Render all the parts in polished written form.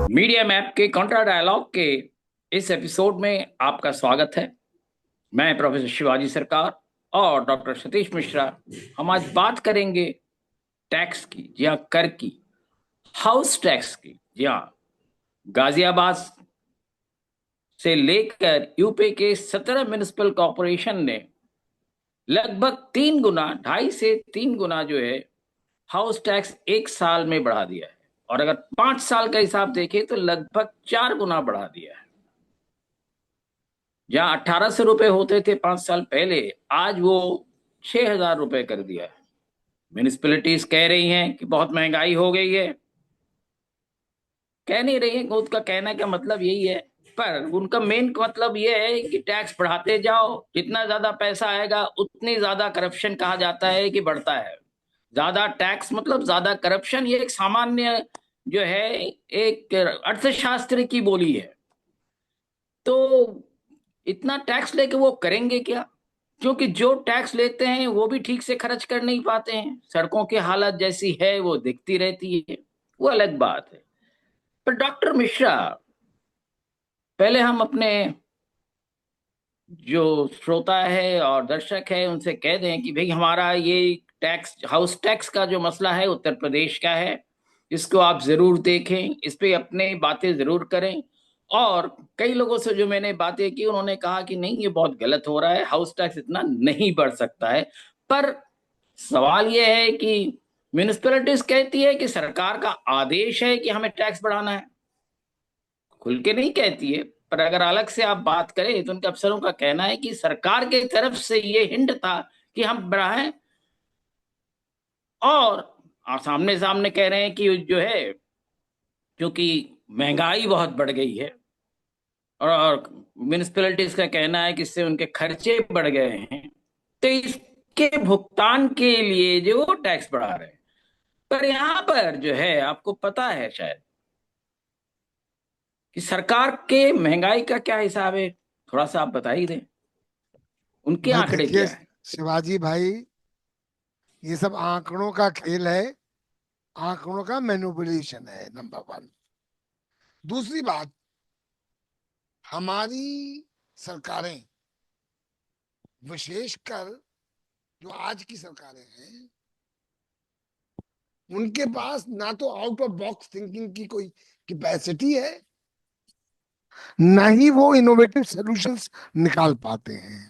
Media map के Contra dialogue के इस एपिसोड में आपका स्वागत है। मैं प्रोफेसर शिवाजी सरकार और डॉक्टर सतीश मिश्रा। हम आज बात करेंगे टैक्स की, जी हाँ, कर की, हाउस टैक्स की। जी हाँ, गाजियाबाद से लेकर यूपी के 17 म्युनिसिपल कॉरपोरेशन ने लगभग 3 गुना, 2.5 से 3 गुना जो है हाउस टैक्स एक साल में बढ़ा दिया है। और अगर 5 साल का हिसाब देखें तो लगभग 4 गुना बढ़ा दिया है। जहाँ 1,800 रुपए होते थे 5 साल पहले, आज वो 6,000 रुपए कर दिया है। म्यूनिसिपैलिटीज कह रही हैं कि बहुत महंगाई हो गई है। कह नहीं रही है, उनका कहना का मतलब यही है, पर उनका मेन मतलब ये है कि टैक्स बढ़ाते जाओ, जितना ज्यादा पैसा आएगा उतनी ज्यादा करप्शन, कहा जाता है कि बढ़ता है। ज्यादा टैक्स मतलब ज्यादा करप्शन, ये एक सामान्य जो है एक अर्थशास्त्र की बोली है। तो इतना टैक्स लेके वो करेंगे क्या? क्योंकि जो टैक्स लेते हैं वो भी ठीक से खर्च कर नहीं पाते हैं। सड़कों की हालत जैसी है वो दिखती रहती है, वो अलग बात है। पर डॉक्टर मिश्रा, पहले हम अपने जो श्रोता है और दर्शक है उनसे कह दें कि भाई हमारा ये टैक्स, हाउस टैक्स का जो मसला है उत्तर प्रदेश का है। इसको आप जरूर देखें, इस पे अपने बातें जरूर करें। और कई लोगों से जो मैंने बातें की उन्होंने कहा कि नहीं, ये बहुत गलत हो रहा है, हाउस टैक्स इतना नहीं बढ़ सकता है। पर सवाल यह है कि म्यूनिसिपैलिटीज कहती है कि सरकार का आदेश है कि हमें टैक्स बढ़ाना है, खुल के नहीं कहती है। पर अगर अलग से आप बात करें तो उनके अफसरों का कहना है कि सरकार की तरफ से ये हिंट था कि हम बढ़ाएं। और सामने सामने कह रहे हैं कि जो है, क्योंकि महंगाई बहुत बढ़ गई है और म्यूनिसिपैलिटीज का कहना है कि इससे उनके खर्चे बढ़ गए हैं, तो इसके भुगतान के लिए जो वो टैक्स बढ़ा रहे हैं। पर यहाँ पर जो है, आपको पता है शायद कि सरकार के महंगाई का क्या हिसाब है, थोड़ा सा आप बता ही दें, उनके भाई आंकड़े देखिए, क्या है। शिवाजी भाई, ये सब आंकड़ों का खेल है। आंकड़ों का मैनिपुलेशन है, नंबर वन। दूसरी बात, हमारी सरकारें, विशेषकर जो आज की सरकारें हैं, उनके पास ना तो आउट ऑफ बॉक्स थिंकिंग की कोई कैपेसिटी है, ना ही वो इनोवेटिव सॉल्यूशंस निकाल पाते हैं।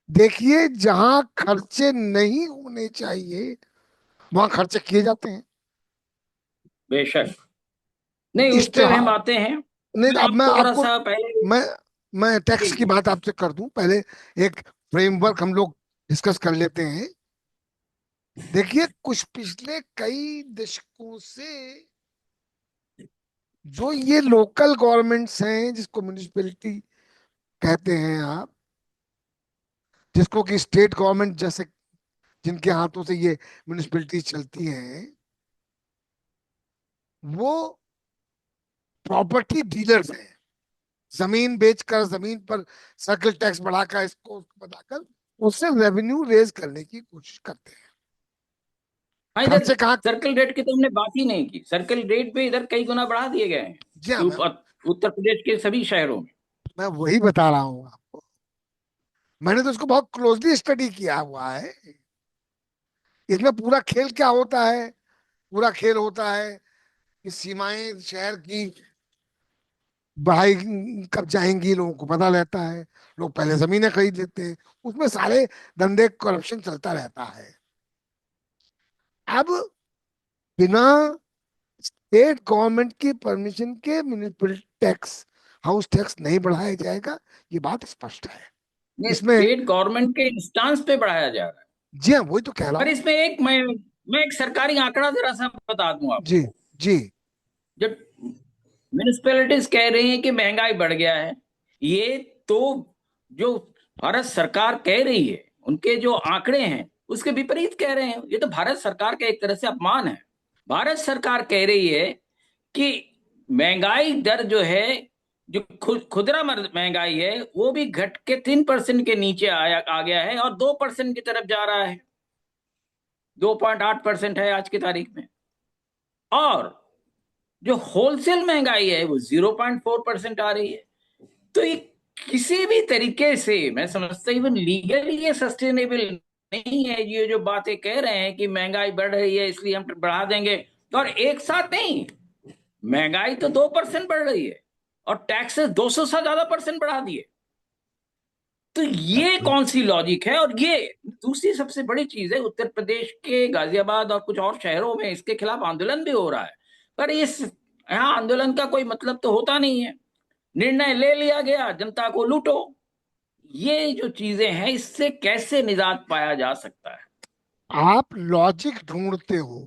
देखिए, जहां खर्चे नहीं होने चाहिए वहां खर्चे किए जाते हैं। बेशक, नहीं उस पे हम इश्तेहार आते हैं। नहीं, मैं अब मैं आपको थोड़ा आपको सा पहले, मैं मैं जी टैक्स की जी, बात आपसे कर दूं पहले। एक फ्रेमवर्क हम लोग डिस्कस कर लेते हैं। देखिए, कुछ पिछले कई दशकों से जो ये लोकल गवर्नमेंट्स हैं, जिसको म्युनिसिपैलिटी कहते हैं आप, जिसको कि स्टेट गवर्नमेंट जैसे, जिनके हाथों से ये म्युनिसिपैलिटी चलती हैं, वो प्रॉपर्टी डीलर्स हैं। जमीन बेचकर, जमीन पर सर्कल टैक्स बढ़ाकर, इसको उसको बढ़ाकर उससे रेवेन्यू रेज करने की कोशिश करते हैं। हाँ, इधर खर्चे कहाँ? सर्कल रेट की तो हमने बात ही नहीं की। सर्कल रेट पे इधर कई गुना बढ़ा दिए गए हैं जी हाँ, उत्तर प्रदेश के सभी शहरों में। मैं वही बता रहा हूँ आपको। मैंने तो इसको बहुत क्लोजली स्टडी किया हुआ है। इसमें पूरा खेल क्या होता है? पूरा खेल होता है कि सीमाएं शहर की बढ़ाई कब जाएंगी, लोगों को पता रहता है। लोग पहले जमीनें खरीद लेते हैं। उसमें सारे धंधे, करप्शन चलता रहता है। अब बिना स्टेट गवर्नमेंट की परमिशन के म्युनिसिपल टैक्स, हाउस टैक्स नहीं बढ़ाया जाएगा, ये बात स्पष्ट है। ये इसमें, स्टेट गवर्नमेंट के इंस्टांस पे बढ़ाया जा रहा है। जी हाँ, वही तो कह रहा पर हूँ। इसमें एक मैं एक सरकारी आंकड़ा जरा सा बता दूं जी आपको। जी। जब म्यूनिसिपैलिटीज कह रही हैं कि महंगाई बढ़ गया है, ये तो जो भारत सरकार कह रही है, उनके जो आंकड़े हैं उसके विपरीत कह रहे हैं। ये तो भारत सरकार का एक तरह से अपमान है। भारत सरकार कह रही है कि महंगाई दर जो है, जो खुदरा महंगाई है, वो भी घट के 3% के नीचे आ गया है और 2% की तरफ जा रहा है। 2.8% है आज की तारीख में। और जो होलसेल महंगाई है वो 0.4% आ रही है। तो ये किसी भी तरीके से मैं समझता इवन लीगली ये सस्टेनेबल नहीं है। ये जो बातें कह रहे हैं कि महंगाई बढ़ रही है इसलिए हम बढ़ा देंगे, तो और एक साथ नहीं, महंगाई तो 2% बढ़ रही है और टैक्सेस 200 से ज्यादा परसेंट बढ़ा दिए। तो ये कौन सी लॉजिक है? और ये दूसरी सबसे बड़ी चीज है, उत्तर प्रदेश के गाजियाबाद और कुछ और शहरों में इसके खिलाफ आंदोलन भी हो रहा है, पर इस यहाँ आंदोलन का कोई मतलब तो होता नहीं है। निर्णय ले लिया गया, जनता को लूटो। ये जो चीजें हैं इससे कैसे निजात पाया जा सकता है? आप लॉजिक ढूंढते हो।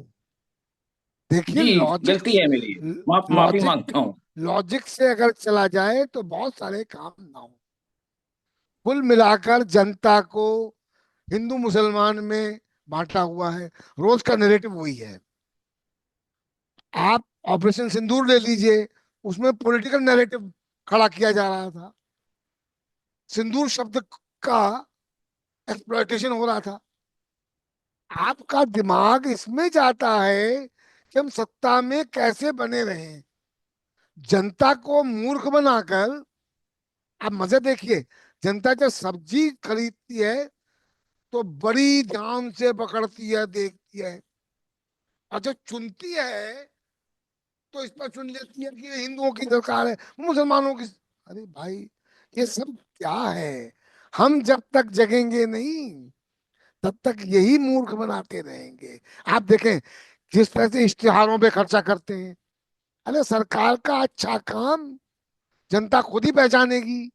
देखिए जी, लॉजिक, गलती है मेरी, माफी लॉजिक, मांगता हूँ। लॉजिक से अगर चला जाए तो बहुत सारे काम ना हो। कुल मिलाकर जनता को हिंदू मुसलमान में बांटा हुआ है। रोज का नैरेटिव वही है। आप ऑपरेशन सिंदूर ले लीजिए, उसमें पॉलिटिकल नैरेटिव खड़ा किया जा रहा था। सिंदूर शब्द का एक्सप्लॉयटेशन हो रहा था। आपका दिमाग इसमें जाता है कि हम सत्ता में कैसे बने रहें, जनता को मूर्ख बनाकर। आप मजे देखिए, जनता जब सब्जी खरीदती है तो बड़ी ध्यान से पकड़ती है, देखती है, और जब चुनती है तो इस पर चुन लेती है कि ये हिंदुओं की सरकार है, मुसलमानों की। अरे भाई, ये सब क्या है? हम जब तक जगेंगे नहीं तब तक यही मूर्ख बनाते रहेंगे। आप देखें जिस तरह से इश्तिहारों पे खर्चा करते हैं। अरे सरकार का अच्छा काम जनता खुद ही पहचानेगी।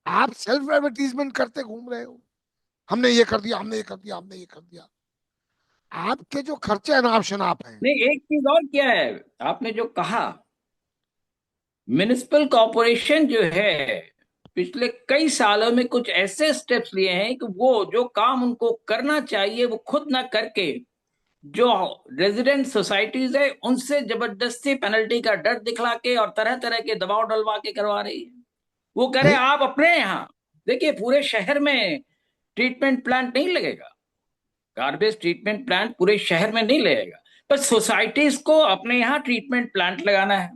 आप सेल्फ एडवर्टीजमेंट करते घूम रहे हो, हमने ये कर दिया, हमने ये कर दिया, हमने ये कर दिया। आपके जो खर्चे अनाप शनाप हैं। नहीं, एक चीज और क्या है, आपने जो कहा, म्युनिसिपल कॉरपोरेशन जो है पिछले कई सालों में कुछ ऐसे स्टेप्स लिए हैं कि वो जो काम उनको करना चाहिए वो खुद ना करके जो रेजिडेंट सोसाइटीज है उनसे जबरदस्ती पेनल्टी का डर दिखला के और तरह तरह के दबाव डलवा के करवा रही है। वो कह रहे नहीं, हैं आप अपने यहाँ देखिए, पूरे शहर में ट्रीटमेंट प्लांट नहीं लगेगा, गार्बेज ट्रीटमेंट प्लांट पूरे शहर में नहीं लगेगा, पर सोसाइटीज को अपने यहाँ ट्रीटमेंट प्लांट लगाना है।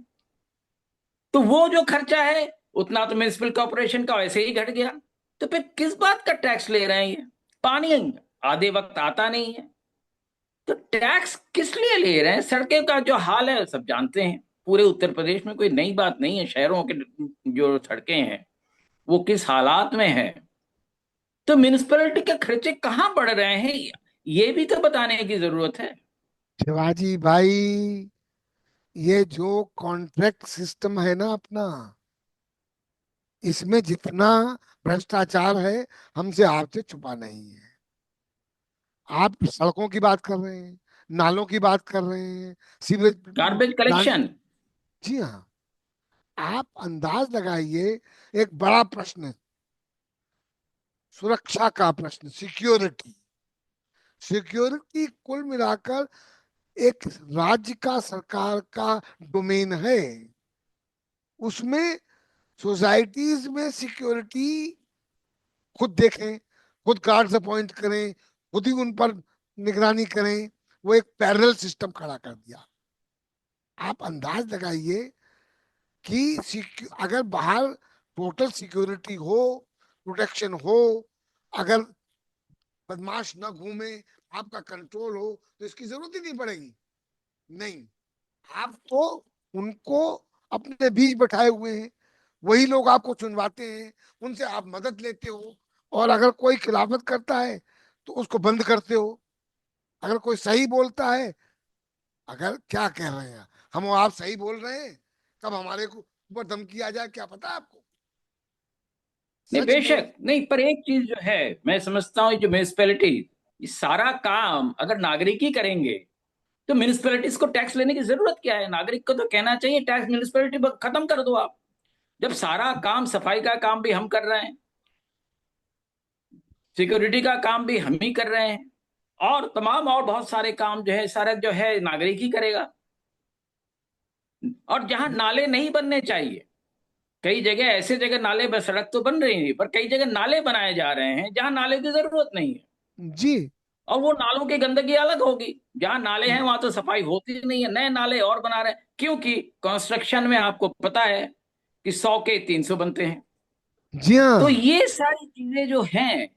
तो वो जो खर्चा है उतना तो म्युनिसिपल कॉर्पोरेशन का वैसे ही घट गया। तो फिर किस बात का टैक्स ले रहे हैं ये? पानी आधे वक्त आता नहीं है, तो टैक्स किस लिए ले रहे हैं? सड़कें का जो हाल है सब जानते हैं, पूरे उत्तर प्रदेश में कोई नई बात नहीं है, शहरों के जो सड़कें हैं वो किस हालात में है। तो म्युनिसिपैलिटी के खर्चे कहाँ बढ़ रहे हैं, ये भी तो बताने की जरूरत है। शिवाजी भाई, ये जो कॉन्ट्रैक्ट सिस्टम है ना अपना, इसमें जितना भ्रष्टाचार है हमसे आपसे छुपा नहीं है। आप सड़कों की बात कर रहे हैं, नालों की बात कर रहे हैं, सीवरेज गार्बेज प्लांट। कलेक्शन। जी हाँ। आप अंदाज लगाइए, एक बड़ा प्रश्न, सुरक्षा का प्रश्न, सिक्योरिटी। सिक्योरिटी कुल मिलाकर एक राज्य का, सरकार का डोमेन है। उसमें सोसाइटीज में सिक्योरिटी खुद देखें, खुद गार्ड्स अपॉइंट करें, खुद ही उन पर निगरानी करें। वो एक पैरेलल सिस्टम खड़ा कर दिया। आप अंदाज लगाइए कि अगर बाहर टोटल सिक्योरिटी हो, प्रोटेक्शन हो, अगर बदमाश न घूमे, आपका कंट्रोल हो, तो इसकी जरूरत ही नहीं पड़ेगी। नहीं, आप तो उनको अपने बीच बैठाए हुए हैं, वही लोग आपको चुनवाते हैं, उनसे आप मदद लेते हो। और अगर कोई खिलाफत करता है तो उसको बंद करते हो। अगर कोई सही बोलता है, अगर क्या कह रहे हैं हम, आप सही बोल रहे हैं, कब हमारे को ऊपर धमकी आ जाए क्या पता है आपको। नहीं, सच बोल। बेशक नहीं, पर एक चीज जो है मैं समझता हूँ, ये जो म्यूनिसिपैलिटी ये सारा काम अगर नागरिक ही करेंगे तो म्यूनिसिपैलिटीज को टैक्स लेने की जरूरत क्या है? नागरिक को तो कहना चाहिए टैक्स म्यूनिसिपैलिटी खत्म कर दो आप, जब सारा काम, सफाई का काम भी हम कर रहे हैं, सिक्योरिटी का काम भी हम ही कर रहे हैं, और तमाम और बहुत सारे काम जो है सारा जो है नागरिक ही करेगा। और जहां नाले नहीं बनने चाहिए, कई जगह ऐसे जगह नाले सड़क तो बन रही है पर कई जगह नाले बनाए जा रहे हैं जहां नाले की जरूरत नहीं है। जी, और वो नालों की गंदगी अलग होगी। जहां नाले हैं वहां तो सफाई होती नहीं है, नए नाले और बना रहे हैं, क्योंकि कंस्ट्रक्शन में आपको पता है कि 100 के 300 बनते हैं। जी तो हाँ। ये सारी चीजें जो हैं,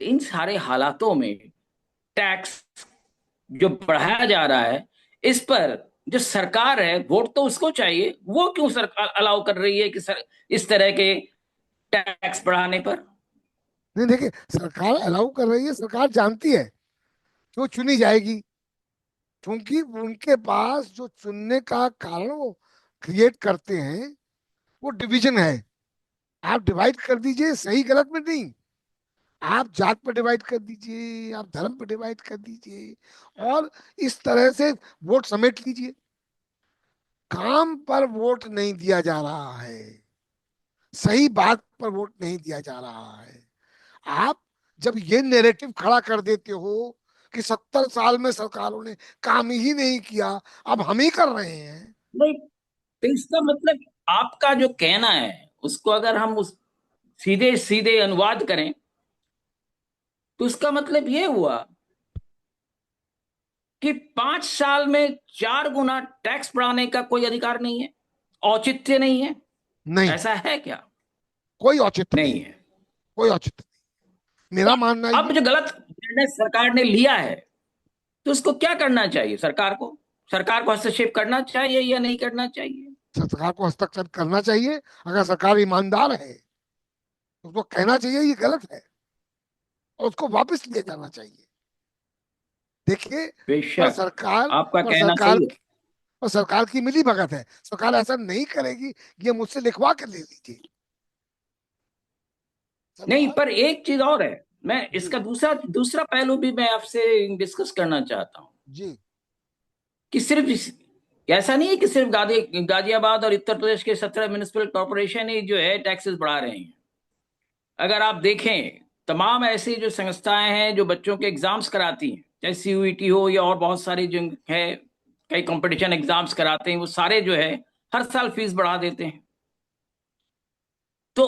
इन सारे हालातों में टैक्स जो बढ़ाया जा रहा है, इस पर जो सरकार है, वोट तो उसको चाहिए, वो क्यों सरकार अलाउ कर रही है कि इस तरह के टैक्स बढ़ाने पर? नहीं देखिए, सरकार अलाउ कर रही है, सरकार जानती है कि वो चुनी जाएगी, क्योंकि उनके पास जो चुनने का कारण वो क्रिएट करते हैं, वो डिवीजन है। आप डिवाइड कर दीजिए, सही गलत में नहीं, आप जात पर डिवाइड कर दीजिए, आप धर्म पर डिवाइड कर दीजिए, और इस तरह से वोट समेट लीजिए। काम पर वोट नहीं दिया जा रहा है, सही बात पर वोट नहीं दिया जा रहा है। आप जब ये नैरेटिव खड़ा कर देते हो कि 70 साल में सरकारों ने काम ही नहीं किया, अब हम ही कर रहे हैं। नहीं, तो इसका मतलब आपका जो कहना है, उसको अगर हम उस सीधे सीधे अनुवाद करें, तो उसका मतलब ये हुआ कि 5 साल में 4 गुना टैक्स बढ़ाने का कोई अधिकार नहीं है, औचित्य नहीं है। नहीं, ऐसा है क्या? कोई औचित्य नहीं नहीं, है। कोई औचित्य नहीं, तो मेरा मानना अब ये। जो गलत निर्णय सरकार ने लिया है, तो उसको क्या करना चाहिए सरकार को? सरकार को हस्तक्षेप करना चाहिए या नहीं करना चाहिए? सरकार को हस्तक्षेप करना चाहिए। अगर सरकार ईमानदार है तो उसको कहना चाहिए ये गलत है, और उसको वापस लिया जाना चाहिए। देखिए, पर बेशक, सरकार आपका पर कहना सरकार सही है। पर सरकार की मिली भगत है, सरकार ऐसा नहीं करेगी कि ये मुझसे लिखवा कर ले लीजिए। नहीं, सरकार। पर एक चीज और है, मैं जी। इसका दूसरा दूसरा पहलू भी मैं आपसे डिस्कस करना चाहता हूँ। जी। कि सिर्फ ऐसा नहीं है कि सिर्फ गाजियाबाद और उत्तर प्रदेश के 17 म्यूनिसिपल कॉरपोरेशन ही जो है टैक्सेस बढ़ा रहे हैं। अगर आप देखें, तमाम ऐसी जो संस्थाएं हैं जो बच्चों के एग्जाम्स कराती हैं, चाहे सीयूईटी हो या और बहुत सारी जो है, कई कंपटीशन एग्जाम्स कराते हैं, वो सारे जो है हर साल फीस बढ़ा देते हैं। तो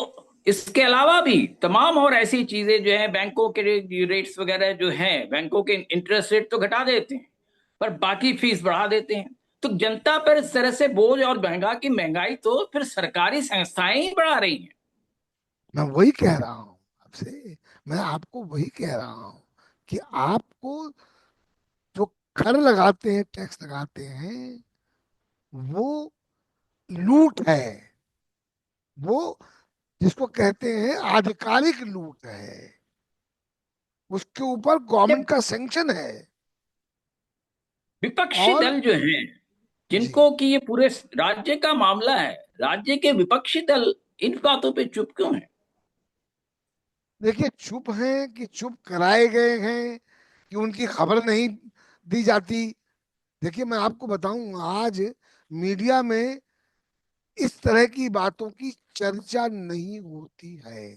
इसके अलावा भी तमाम और ऐसी चीजें जो है, बैंकों के रेट्स वगैरह जो हैं, बैंकों के इंटरेस्ट रेट तो घटा देते हैं, पर बाकी फीस बढ़ा देते हैं। तो जनता पर इस तरह से बोझ और महंगाई तो फिर सरकारी संस्थाएं ही बढ़ा रही हैं। मैं वही कह रहा हूँ आपसे, मैं आपको वही कह रहा हूँ कि आपको जो कर लगाते हैं, टैक्स लगाते हैं, वो लूट है। वो जिसको कहते हैं आधिकारिक लूट है, उसके ऊपर जब गवर्नमेंट का सैंक्शन है। विपक्षी और दल जो हैं, जी, जिनको कि ये पूरे राज्य का मामला है, राज्य के विपक्षी दल इन बातों पे चुप क्यों है? देखिए, चुप हैं कि चुप कराए गए हैं, कि उनकी खबर नहीं दी जाती। देखिए, मैं आपको बताऊं, आज मीडिया में इस तरह की बातों की चर्चा नहीं होती है।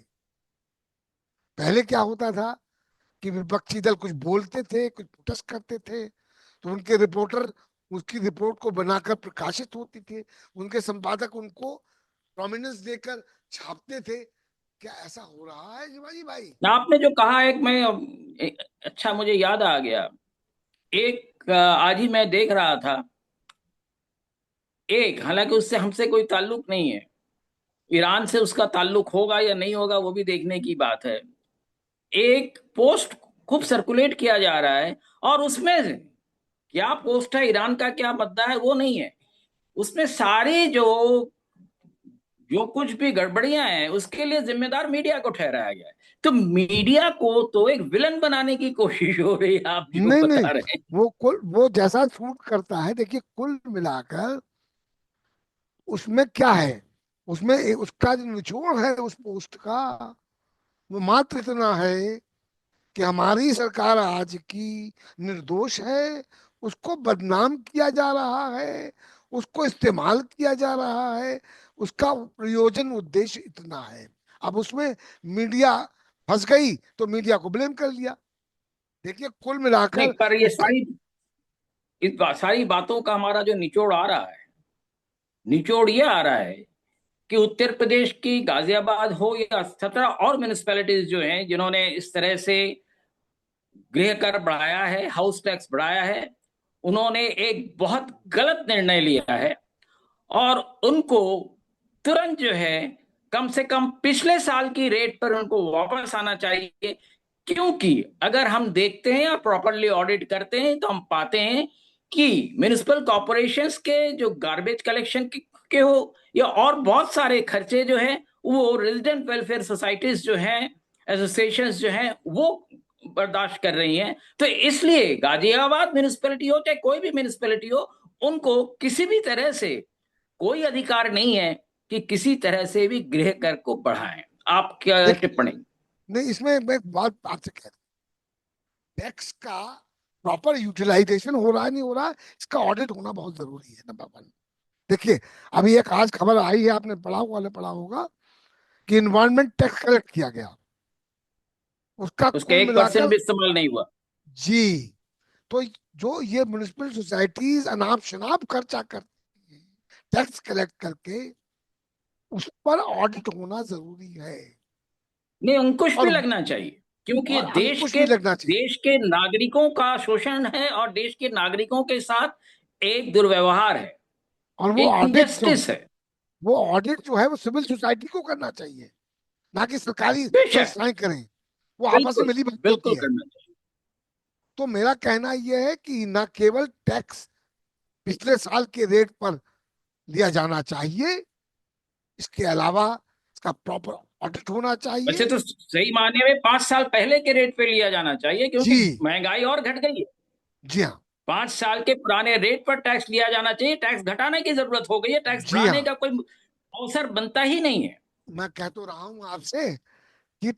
पहले क्या होता था कि विपक्षी दल कुछ बोलते थे, कुछ प्रोटेस्ट करते थे, तो उनके रिपोर्टर उसकी रिपोर्ट को बनाकर प्रकाशित होती थे, उनके संपादक उनको प्रोमिनेंस देकर छापते थे। क्या ऐसा हो रहा है शिवाजी भाई? आपने जो कहा, अच्छा मुझे याद आ गया। आज ही मैं देख रहा था, हालांकि उससे हमसे कोई ताल्लुक नहीं है, ईरान से उसका ताल्लुक होगा या नहीं होगा वो भी देखने की बात है। एक पोस्ट खूब सर्कुलेट किया जा रहा है, और उसमें क्या पोस्ट है, ईरान का क्या मुद्दा है, वो नहीं है। उसमें सारी जो कुछ भी गड़बड़ियां हैं, उसके लिए जिम्मेदार मीडिया को ठहराया गया है। तो मीडिया को तो एक विलन बनाने की कोशिश हो रही है, आप जो नहीं नहीं, बता रहे हैं। वो जैसा शूट करता है, देखिए कुल मिलाकर उसमें क्या है, उसमें उसका जो निचोड़ है उस पोस्ट का, वो मात्र इतना है कि हमारी सरकार आज की निर्दोष है, उसको बदनाम किया जा रहा है, उसको इस्तेमाल किया जा रहा है, उसका प्रयोजन उद्देश्य इतना है। अब उसमें मीडिया फंस गई तो मीडिया को ब्लेम कर लिया। देखिए, कुल नहीं, मिलाकर पर ये उसका। सारी बातों का हमारा जो निचोड़ आ रहा है, निचोड़ ये आ रहा है कि उत्तर प्रदेश की गाजियाबाद हो या 17 और म्यूनिसपैलिटीज जो हैं, जिन्होंने इस तरह से गृह कर बढ़ाया है, हाउस टैक्स बढ़ाया है, उन्होंने एक बहुत गलत निर्णय लिया है। और उनको तुरंत जो है कम से कम पिछले साल की रेट पर उनको वापस आना चाहिए। क्योंकि अगर हम देखते हैं और प्रॉपरली ऑडिट करते हैं तो हम पाते हैं कि म्युनिसिपल कॉरपोरेशंस के जो गार्बेज कलेक्शन के हो या और बहुत सारे खर्चे जो है वो रेजिडेंट वेलफेयर सोसाइटीज जो हैं, एसोसिएशंस जो हैं, वो बर्दाश्त कर रही हैं। तो इसलिए गाजियाबाद म्युनिसिपैलिटी हो चाहे कोई भी म्युनिसिपैलिटी हो, उनको किसी भी तरह से कोई अधिकार नहीं है कि किसी तरह से भी गृह कर को बढ़ाएं। आप क्या देख, टिप्पणी? नहीं, इसमें मैं एक बात आपसे कह रहा हूं, टैक्स का प्रॉपर यूटिलाइजेशन हो रहा है नहीं हो रहा है, इसका ऑडिट होना बहुत जरूरी है, नंबर वन। देखिए, अभी एक आज खबर आई है, आपने पढ़ा होगा कि इन्वायरमेंट टैक्स कलेक्ट किया गया, उसका उसका कुल 1% मिलाकर। भी इस्तेमाल नहीं हुआ। जी। तो जो ये म्युनिसिपल सोसाइटीज अनाप शनाप खर्चा करती हैं टैक्स कलेक्ट करके, उस पर ऑडिट होना जरूरी है। नहीं, अंकुश भी और लगना चाहिए, क्योंकि अंकुश भी लगना चाहिए। देश के नागरिकों का शोषण है और देश के नागरिकों के साथ एक दुर्व्यवहार है, और इनजस्टिस है। वो ऑडिट जो है वो सिविल सोसाइटी को करना चाहिए, ना कि सरकारी बेशक, संस्थाएं करें। वो आपस में बिल्कुल मिली भगत होती बिल्कुल है। करना चाहिए। तो मेरा कहना यह है कि न केवल टैक्स पिछले साल के रेट पर लिया जाना चाहिए, इसके अलावा इसका प्रॉपर ऑडिट होना वैसे चाहिए। तो सही मायने में 5 साल पहले के रेट पे लिया जाना चाहिए, क्योंकि जी। महंगाई और घट गई है। जी हाँ। 5 साल के पुराने रेट पर टैक्स लिया जाना चाहिए। टैक्स घटाने की जरूरत हो गई है, टैक्स जी बढ़ाने हाँ। का कोई अवसर बनता ही नहीं है। मैं कह तो रहा हूं आपसे कि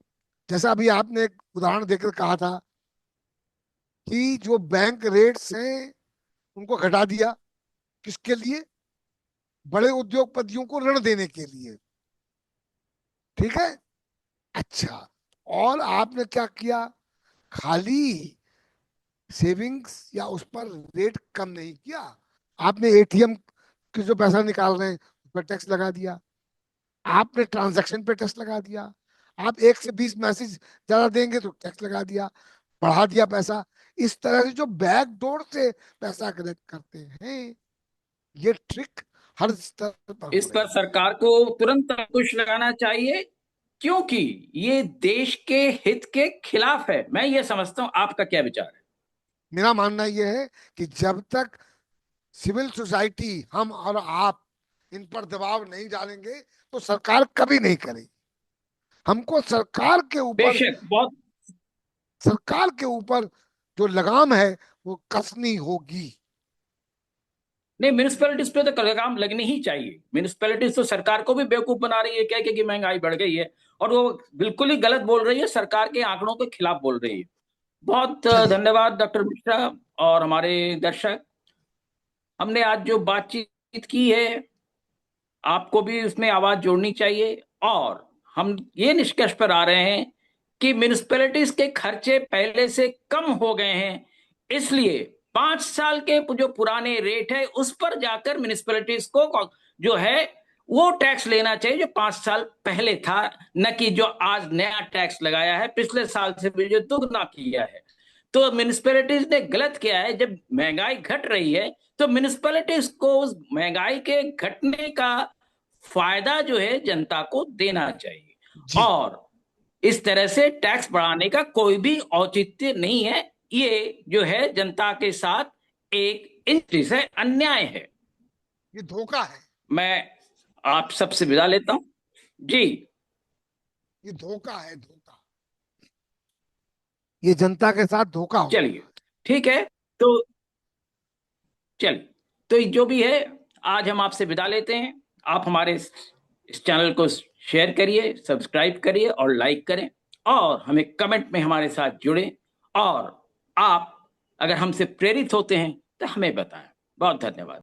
जैसा अभी आपने एक उदाहरण देकर कहा था कि जो बैंक रेट्स हैं उनको घटा दिया, किसके लिए? बड़े उद्योगपतियों को ऋण देने के लिए। ठीक है। अच्छा, और आपने क्या किया? खाली सेविंग्स या उस पर रेट कम नहीं किया, आपने एटीएम के जो पैसा निकाल रहे हैं उस पर टैक्स लगा दिया, आपने ट्रांजैक्शन पे टैक्स लगा दिया, आप 1 से 20 मैसेज ज्यादा देंगे तो टैक्स लगा दिया, बढ़ा दिया पैसा। इस तरह से जो बैक डोर से पैसा कलेक्ट करते हैं, ये ट्रिक हर स्तर पर हो इस रही पर है। सरकार को तुरंत अंकुश लगाना चाहिए, क्योंकि ये देश के हित के खिलाफ है। मैं ये समझता हूं, आपका क्या विचार है? मेरा मानना यह है कि जब तक सिविल सोसाइटी, हम और आप, इन पर दबाव नहीं डालेंगे तो सरकार कभी नहीं करेगी। हमको बेशक, बहुत। सरकार के ऊपर जो लगाम है वो कसनी होगी। नहीं, म्यूनिसपैलिटीज पे तो लगाम लगनी ही चाहिए। म्यूनिसपैलिटीज तो सरकार को भी बेवकूफ बना रही है, कह के कि महंगाई बढ़ गई है, और वो बिल्कुल ही गलत बोल रही है, सरकार के आंकड़ों के खिलाफ बोल रही है। बहुत चलिए। धन्यवाद डॉक्टर मिश्रा और हमारे दर्शक। हमने आज जो बातचीत की है, आपको भी उसमें आवाज जोड़नी चाहिए। और हम ये निष्कर्ष पर आ रहे हैं कि म्यूनिसपैलिटीज के खर्चे पहले से कम हो गए हैं, इसलिए 5 साल के जो पुराने रेट है उस पर जाकर म्यूनिसपैलिटीज को जो है वो टैक्स लेना चाहिए जो 5 साल पहले था, न कि जो आज नया टैक्स लगाया है, पिछले साल से भी जो दुगना किया है। तो म्यूनिसपैलिटीज ने गलत किया है। जब महंगाई घट रही है तो म्यूनिसपैलिटीज को उस महंगाई के घटने का फायदा जो है जनता को देना चाहिए। जी। और इस तरह से टैक्स बढ़ाने का कोई भी औचित्य नहीं है। ये जो है जनता के साथ एक इनjustice है, अन्याय है। ये धोखा है। मैं आप सबसे विदा लेता हूं जी। ये धोखा है, धोखा। ये जनता के साथ धोखा हो रहा चलिए, ठीक है। तो चलिए, तो जो भी है, आज हम आपसे विदा लेते हैं। आप हमारे इस चैनल को शेयर करिए, सब्सक्राइब करिए और लाइक करें, और हमें कमेंट में हमारे साथ जुड़ें। और आप अगर हमसे प्रेरित होते हैं तो हमें बताएं। बहुत धन्यवाद।